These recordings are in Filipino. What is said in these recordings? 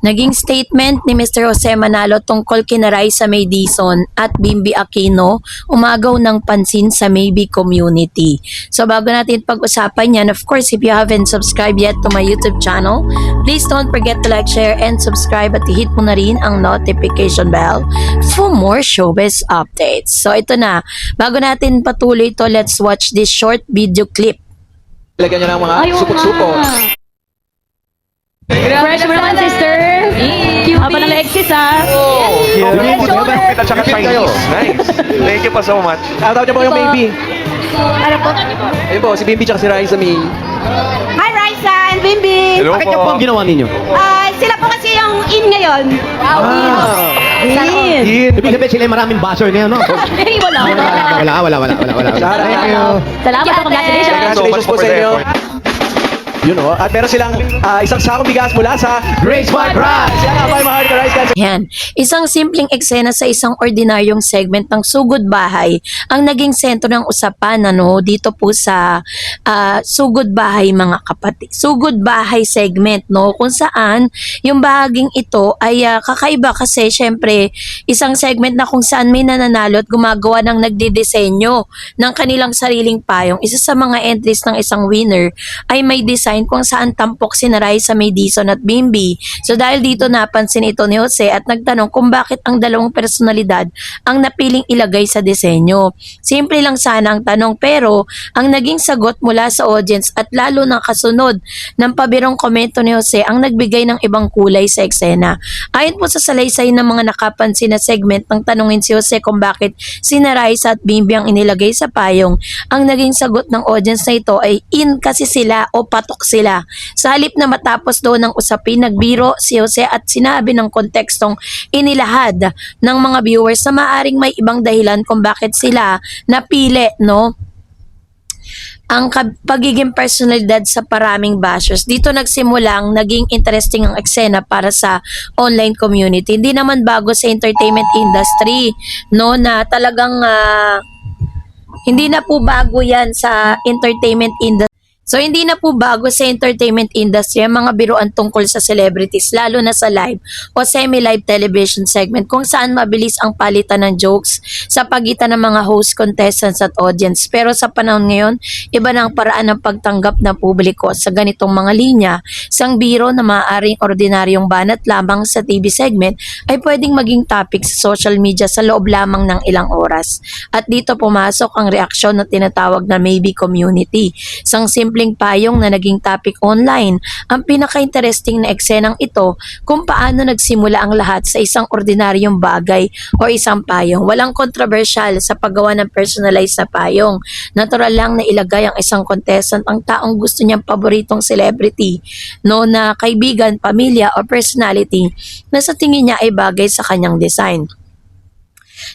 Naging statement ni Mr. Jose Manalo tungkol kina Raisa May Dizon at Bimby Aquino umagaw ng pansin sa Maybe community. So bago natin pag-usapan yan, of course, if you haven't subscribed yet to my YouTube channel, please don't forget to like, share, and subscribe at hit mo na rin ang notification bell for more showbiz updates. So ito na, bago natin patuloy to, let's watch this short video clip. Lagyan nyo ng mga supot-supo. Fresh mo naman, sister. Haba ng Lexis, ha? Cute at saka Chinese. Nice. Thank you po so much. Shoutout nyo po yung baby. Ano po? Ayun po, si Bimby tsaka si Raisa May. Hi, Raisa and Bimby! Hello Bakit niyo po po. ang ginawa ninyo? Sila po kasi yung in ngayon. Ibig sabihin sila yung maraming basher ngayon, no? Wala. Wala. Thank you. Salamat po, congratulations. Congratulations po sa inyo. Yun o. At meron silang isang sakong bigas mula sa Grace White Rice. Yan ang mga hard rice guys. Yan. Isang simpleng eksena sa isang ordinaryong segment ng Sugod Bahay ang naging sentro ng usapan dito po sa Sugod Bahay mga kapatid. Sugod Bahay segment kung saan yung bahaging ito ay kakaiba kasi syempre isang segment na kung saan may nananalo at gumagawa ng nagdidisenyo ng kanilang sariling payong. Isa sa mga entries ng isang winner ay may design kung saan tampok si Raisa May Dizon at Bimby. So dahil dito napansin ito ni Jose at nagtanong kung bakit ang dalawang personalidad ang napiling ilagay sa disenyo. Simple lang sana ang tanong pero ang naging sagot mula sa audience at lalo ng kasunod ng pabirong komento ni Jose ang nagbigay ng ibang kulay sa eksena. Ayon po sa salaysay ng mga nakapansin na segment nang tanungin si Jose kung bakit si Raisa at Bimby ang inilagay sa payong, ang naging sagot ng audience na ito ay in kasi sila o patok sila. Sa halip na matapos daw ng usapin, nagbiro si Jose at sinabi ng kontekstong inilahad ng mga viewers na maaring may ibang dahilan kung bakit sila napili, ang pagiging personalidad sa paraming bashers. Dito nagsimulang naging interesting ang eksena para sa online community. Hindi naman bago sa entertainment industry, na talagang hindi na po bago yan sa entertainment industry. So, hindi na po bago sa entertainment industry ang mga biruan tungkol sa celebrities, lalo na sa live o semi-live television segment kung saan mabilis ang palitan ng jokes sa pagitan ng mga host, contestants at audience. Pero sa panahon ngayon, iba na ang paraan ng pagtanggap ng publiko sa ganitong mga linya. Isang biro na maaaring ordinaryong banat lamang sa TV segment ay pwedeng maging topic sa social media sa loob lamang ng ilang oras. At dito pumasok ang reaksyon na tinatawag na maybe community. Isang simpleng payong na naging topic online. Ang pinaka-interesting na eksenang ito kung paano nagsimula ang lahat sa isang ordinaryong bagay o isang payong. Walang controversial sa paggawa ng personalized na payong. Natural lang na ilagay ang isang contestant ang taong gusto niyang paboritong celebrity, na kaibigan, pamilya o personality na sa tingin niya ay bagay sa kanyang design.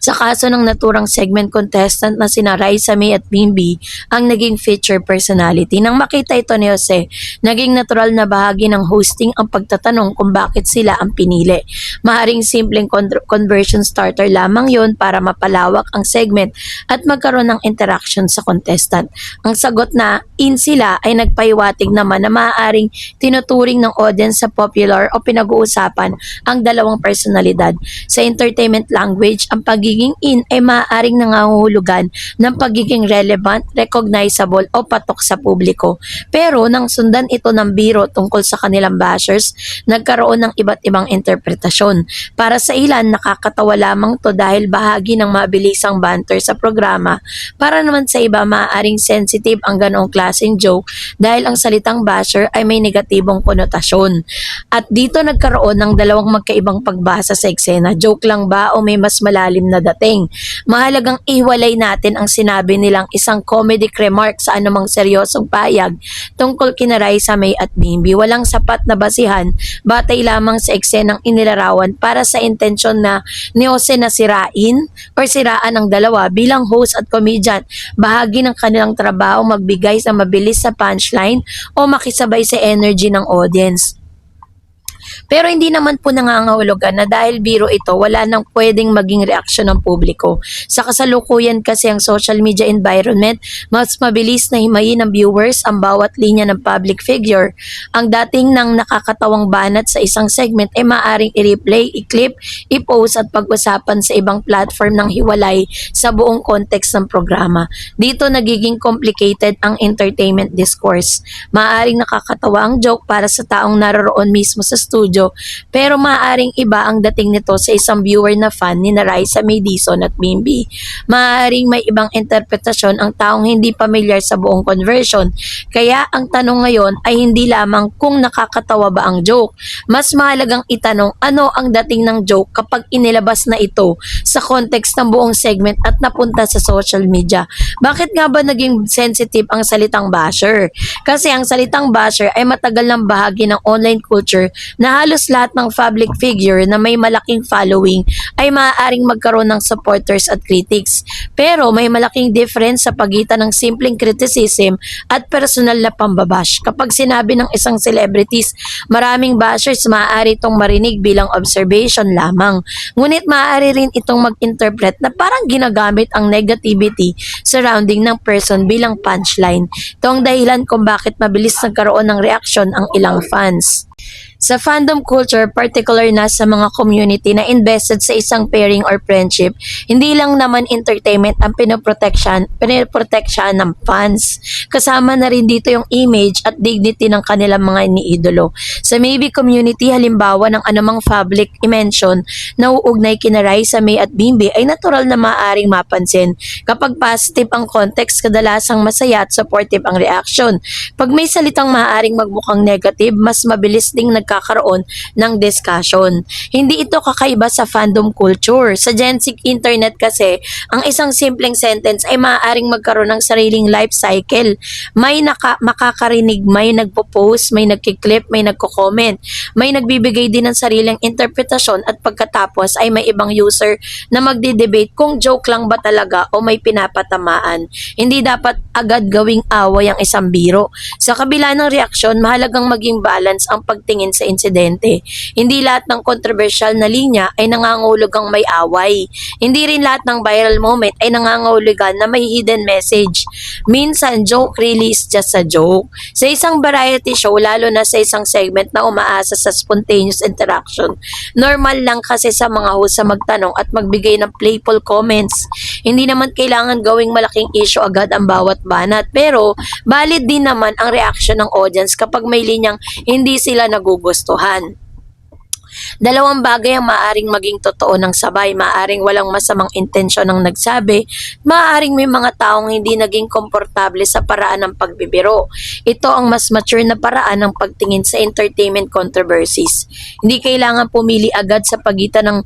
Sa kaso ng naturang segment contestant na sina Raisa May at Bimby ang naging feature personality. Nang makita ito ni Jose, naging natural na bahagi ng hosting ang pagtatanong kung bakit sila ang pinili. Maaaring simpleng conversion starter lamang yon para mapalawak ang segment at magkaroon ng interaction sa contestant. Ang sagot na in sila ay nagpahiwatig naman na maaaring tinuturing ng audience sa popular o pinag-uusapan ang dalawang personalidad. Sa entertainment language, ang pagiging in ay maaaring nangangahulugan ng pagiging relevant, recognizable o patok sa publiko. Pero nang sundan ito ng biro tungkol sa kanilang bashers, nagkaroon ng iba't ibang interpretasyon. Para sa ilan, nakakatawa lamang to dahil bahagi ng mabilisang banter sa programa. Para naman sa iba, maaaring sensitive ang ganoong klaseng joke dahil ang salitang basher ay may negatibong konotasyon. At dito nagkaroon ng dalawang magkaibang pagbasa sa eksena. Joke lang ba o may mas malalim na dating? Mahalagang ihiwalay natin ang sinabi nilang isang comedic remark sa anumang seryosong payag tungkol kina Raisa May at Bimby. Walang sapat na basihan batay lamang sa eksenang inilarawan para sa intensyon na ni Jose na sirain o siraan ang dalawa bilang host at comedian. Bahagi ng kanilang trabaho magbigay sa mabilis sa punchline o makisabay sa energy ng audience. Pero hindi naman po nangangahulugan na dahil biro ito, wala nang pwedeng maging reaksyon ng publiko. Sa kasalukuyan kasi ang social media environment, mas mabilis na himayin ng viewers ang bawat linya ng public figure. Ang dating ng nakakatawang banat sa isang segment ay maaring i-replay, i-clip, i-post at pag-usapan sa ibang platform ng hiwalay sa buong context ng programa. Dito nagiging complicated ang entertainment discourse. Maaring nakakatawa ang joke para sa taong naroroon mismo sa studio, pero maaaring iba ang dating nito sa isang viewer na fan ni Raisa May Dizon at Bimbi. Maaaring may ibang interpretasyon ang taong hindi pamilyar sa buong conversion. Kaya ang tanong ngayon ay hindi lamang kung nakakatawa ba ang joke. Mas mahalagang itanong ano ang dating ng joke kapag inilabas na ito sa context ng buong segment at napunta sa social media. Bakit nga ba naging sensitive ang salitang basher? Kasi ang salitang basher ay matagal ng bahagi ng online culture na halos lahat ng public figure na may malaking following ay maaaring magkaroon ng supporters at critics. Pero may malaking difference sa pagitan ng simpleng criticism at personal na pambabash. Kapag sinabi ng isang celebrities, maraming bashers maaari itong marinig bilang observation lamang. Ngunit maaari rin itong mag-interpret na parang ginagamit ang negativity surrounding ng person bilang punchline. Ito ang dahilan kung bakit mabilis nagkaroon ng reaksyon ang ilang fans. Sa fandom culture, particular na sa mga community na invested sa isang pairing or friendship, hindi lang naman entertainment ang pinoproteksyan ng fans. Kasama na rin dito yung image at dignity ng kanilang mga iniidolo. Sa maybe community, halimbawa ng anumang public mention na uugnay kina Raisa May at Bimbi ay natural na maaaring mapansin. Kapag positive ang context, kadalasang masaya at supportive ang reaction. Pag may salitang maaaring magmukhang negative, mas mabilis ding nagkakaroon ng discussion. Hindi ito kakaiba sa fandom culture. Sa Gen Z internet kasi, ang isang simpleng sentence ay maaaring magkaroon ng sariling life cycle. May makakarinig, may nagpo-post, may nagkiklip, may nagko-comment, may nagbibigay din ng sariling interpretasyon at pagkatapos ay may ibang user na magdi-debate kung joke lang ba talaga o may pinapatamaan. Hindi dapat agad gawing away ang isang biro. Sa kabila ng reaksyon, mahalagang maging balance ang pagtingin sa insidente. Hindi lahat ng controversial na linya ay nangangahulugang may away. Hindi rin lahat ng viral moment ay nangangahulugan na may hidden message. Minsan, joke really is just a joke. Sa isang variety show, lalo na sa isang segment na umaasa sa spontaneous interaction, normal lang kasi sa mga host sa magtanong at magbigay ng playful comments. Hindi naman kailangan gawing malaking issue agad ang bawat banat, pero valid din naman ang reaction ng audience kapag may linyang hindi sila nagugustuhan. Dalawang bagay ang maaaring maging totoo ng sabay, maaaring walang masamang intensyon ng nagsabi, maaaring may mga taong hindi naging komportable sa paraan ng pagbibiro. Ito ang mas mature na paraan ng pagtingin sa entertainment controversies. Hindi kailangan pumili agad sa pagitan ng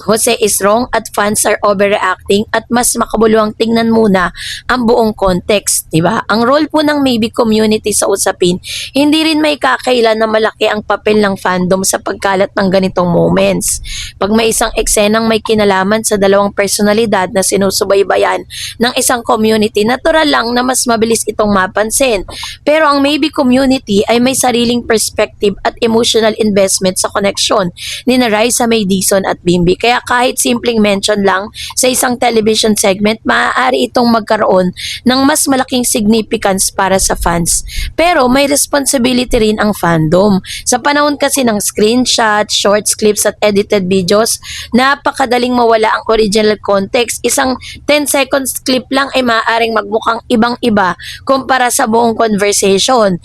Jose is wrong at fans are overreacting at mas makabuluhang tingnan muna ang buong context, diba? Ang role po ng maybe community sa usapin, hindi rin may kakailan na malaki ang papel ng fandom sa pagkalat ng ganitong moments. Pag may isang eksenang may kinalaman sa dalawang personalidad na sinusubaybayan ng isang community, natural lang na mas mabilis itong mapansin. Pero ang maybe community ay may sariling perspective at emotional investment sa koneksyon ni Raisa May Dizon at Bimbi. Kaya kahit simpleng mention lang sa isang television segment, maaari itong magkaroon ng mas malaking significance para sa fans. Pero may responsibility rin ang fandom. Sa panahon kasi ng screenshots, shorts, clips at edited videos, napakadaling mawala ang original context. Isang 10 seconds clip lang ay maaaring magmukhang ibang-iba kumpara sa buong conversation.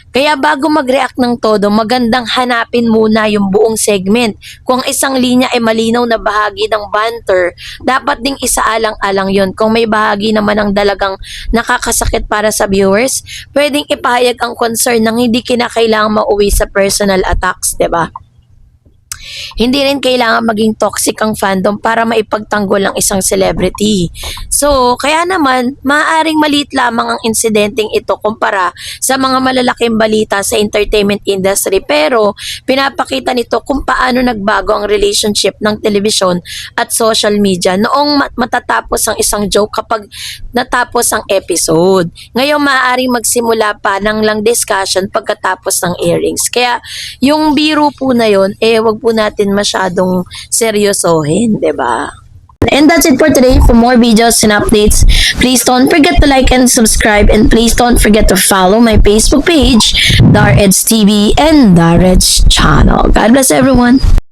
Kaya bago mag-react ng todo, magandang hanapin muna yung buong segment. Kung isang linya ay malinaw na bahagi ng banter, dapat ding isaalang-alang yon. Kung may bahagi naman ang dalagang nakakasakit para sa viewers, pwedeng ipahayag ang concern ng hindi kinakailangang mauwi sa personal attacks, 'di ba? hindi rin kailangan maging toxic ang fandom para maipagtanggol ang isang celebrity. So, kaya naman, maaaring maliit lamang ang insidenteng ito kumpara sa mga malalaking balita sa entertainment industry, pero pinapakita nito kung paano nagbago ang relationship ng telebisyon at social media noong matatapos ang isang joke kapag natapos ang episode. Ngayon, maaaring magsimula pa ng lang discussion pagkatapos ng airings. Kaya, yung biro po na yun, wag po natin masyadong seryosohin, 'di ba? And that's it for today. For more videos and updates, please don't forget to like and subscribe, and please don't forget to follow my Facebook page, Dar Eds TV and Dar Eds channel. God bless everyone.